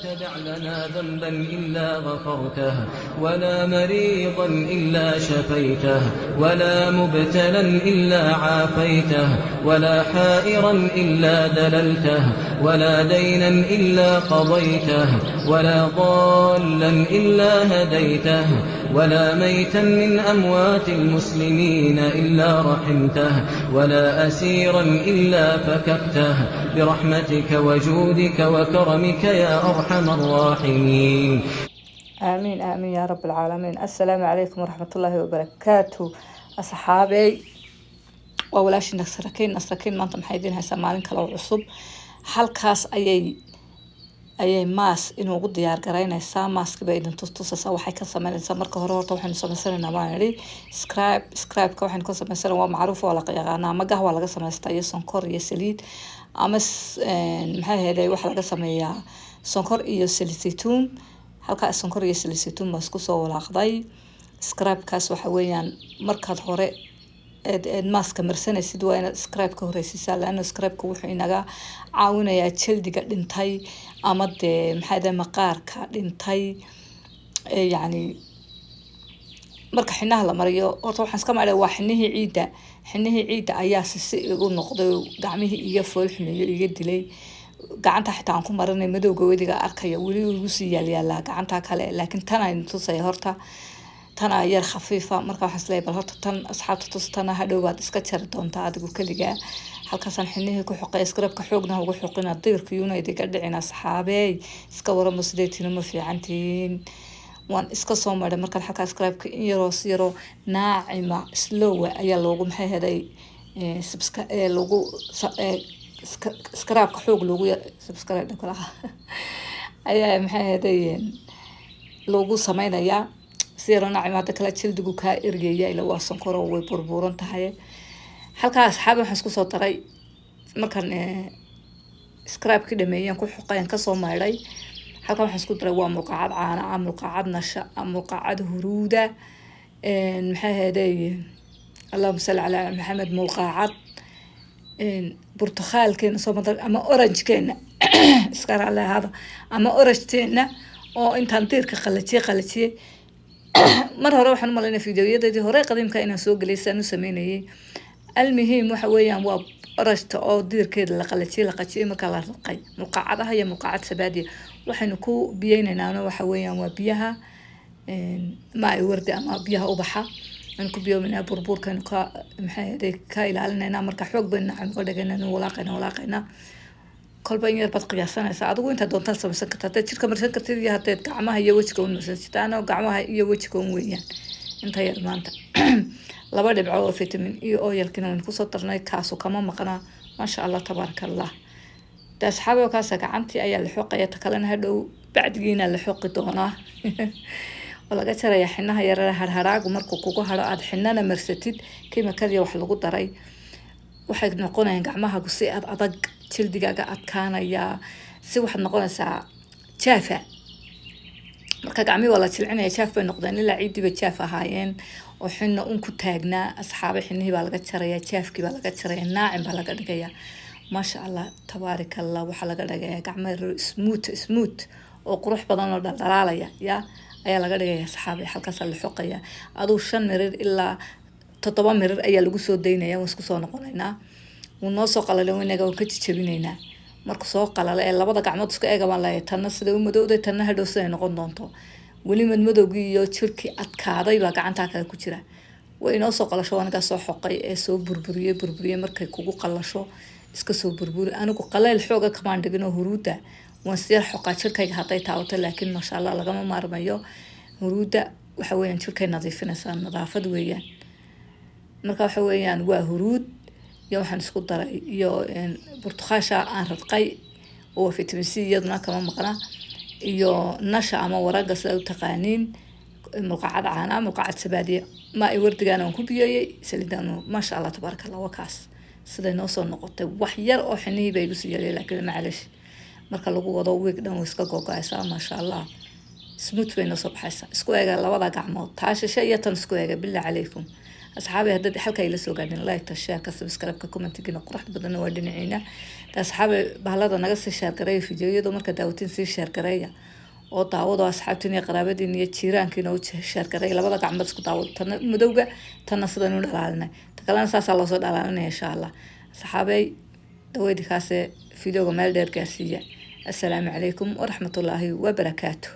تدع لنا ذنبا إلا غفرته ولا مريضا إلا شفيته ولا مبتلا إلا عافيته ولا حائرا إلا دللته ولا دينا إلا قضيته ولا ضالا إلا هديته ولا ميتا من أموات المسلمين إلا رحمته ولا أسيرا إلا فككته برحمتك وجودك وكرمك يا أرحم الراحمين. آمين آمين يا رب العالمين. السلام عليكم ورحمة الله وبركاته أصحابي وولاش نسركين ما أنتم حيدين هسمالين كلو عصب halkaas ayay maas inuu ugu diyaar garaynaysaa maaska bay idin tustusaysaa waxay ka sameynaysaa marka hore horta waxaynu sameysanaynaa baan idhi scribe-ka waxaynu ka sameysanaynaa waa macruuf oo la yaqaanaa ama gahwa laga samaystaa iyo sonkor iyo saliid ama maxay ahayd waxa laga sameeyaa sonkor iyo saliid saytuun halka sonkor iyo saliid saytuun baa isku soo walaaqday scribe-kaas waxa weeyaan markaad hore maaska marsanaysid waa inaad scribe-ka horeysiisaa laana scribe-ka wuxuu inaga caawinayaa jildiga dhintay ama dee maxay maqaarka dhintay yacni marka xinaha la mariyo horta waxaan iska macnaa waa xinihii ciidda ayaa si igu noqday gacmihii iyo foolxumeeyo iga dilay gacanta xitaa aan ku marinay madowga wadiga arkaya weli igu sii yaalyaa gacanta kale laakiin tan ay tusay horta tan yar khafiifa marka waxaan isleeyahay bal horta tan asxaabta tustana hadhow baad iska jari doontaa adigu kaligaa halkaasaan xinihii ku xoqay scribe-ka xoogna ugu xoqina diirka united ka dhicina asxaabey iska waramo sideetina ma fiicantiin waan iska soo maray markaan halka scribe-ka in yaro naacima slow ayaa loogu maxay heday lagu scribe-ka xoog loogu subscribe kala ayaa maxay heday loogu sameynayaa سيرنا عمادة كلا تشيلدو كا إرجيا إلى واسن كرو ويبربورن تهاي حلقة أصحابي حسكو صوتري مركان سكراب كده ميان كل حقين كسر مايري حلقة حسكو تروا مقعد عنا مقعد نشأ مقعد هرودة محهدي اللهم صل على محمد مقعد برتقال كنا صومتر أما أورنج كنا سكر على هذا أما أورنج كنا أو أنت هنطير كخلتي mar hore waxaan u malaynaa fiidiyoyadii hore qadiimka inaan soo galeysaan u sameynayay almuhiim waxa weeyaan waa rashta oo diirkeeda la qalajiyay marka la raqay muqaacadaha iyo muqaacad sabaadiya waxaynu ku biyeynaynaa waxa weeyaan waa biyaha ma ay wardi ama biyaha ubaxa aan ku biyownaa burburkan ka maxay ka ilaalinayna marka xoog bayna aan ku dhaganayna walaaqayna kolba in yar bad qiyaasanaysa adigu inta doontaan samaysan kartaa jirka marsan kartid iyo hadeed gacmaha iyo wajiga u marsansitaan oo gacmaha iyo wajiga u weeyaan inta yar maanta laba dhibco oo vitamin E oo yalkina waan ku soo darnay kaaso kama maqna ma sha Allah tabarakallah taas xabo kaasa gacantii ayaa la xoqaya ta kalena hadhow bacdigiina la xoqi doonaa walaga jaraya xinaha yar harharaagu markuu kugu haro aad xinana marsatid kiimikadii wax lagu daray waxay noqonayaan gacmaha si adag jildigaaga adkaanaya si waxaad noqonaysaa jaafa marka gacmii waa la jilcinaya jaaf bay noqdeen ilaa ciidii bay jaaf ahaayeen oo xinna un ku taagnaa asxaabe xinihii baa laga jaraya jaafkii baa laga jaraya naacin baa laga dhigaya maasha allah tabaarakallah waxaa laga dhigaya gacmaha smooth oo qurux badan oo dhaldhalaalaya ayaa laga dhigaya asxaabe halkaas la xoqaya aduu 5 mirir ilaa 7 mirir ayaa lagu soo daynaya waan isku soo noqonaynaa ونو سو قلله wanaga oo ka jijabinayna marka soo qalale ee labada gacmood isku eegaban la tan sida u madowday tan hadhow soo noqon doonto wali madowgii iyo jirkii adkaaday baa gacanta kale ku jira way inoo soo qalasho wanaga soo xoqay ee soo burburiyay markay kugu qalasho iska soo burburi anigu qaleel xooga kamaan dhigino huruuda waan siya xoqa jirkayga haday taawto laakiin ma sha Allah lagama maarmayo huruuda waxa weeyaan jirkay nadiifinaysa nadaafad weeyaan marka waxa weeyaan waa huruud iyo waxaan isku daray iyo burtuqaasha aan radqay oo vitamin C iyaduna kama maqna iyo nasha ama waraga sida u taqaaniin muqaacad caana muqaacad sabaadiya ma ay wardigaan aan ku biyay saliidano ma sha Allah tabarakallah wakaas sida noo soo noqotay wax yar oo xinii bay isu yeelay laakiin macalish marka lagu wado week dhan iska go'aysa ma sha Allah smooth bay noo soo baxaysa isku eega labada gacmood taasha shay tan isku eega bilaa calaykum أصحابي هدد حلقة إلى سوق عندنا لايك تشير كسبسكرايب ككومنت جينا قرحت بدنا وادين عينا أصحابي بهلا نقص شير كراي فيديو يدو مركز داوتين سي شير كرايا oo daawado asxaabtiin qaraabadiin iyo jiiraankiina u sheer garay labada gacmood isku daawado tan madowga tan sidan u dhalaalnay takalana saasa loo soo dhalaalinay insha Allah saxaabay daweydii kaase fiidiyooga meel dheer gaarsiiya assalaamu calaykum wa rahmatullaahi wa barakaatuh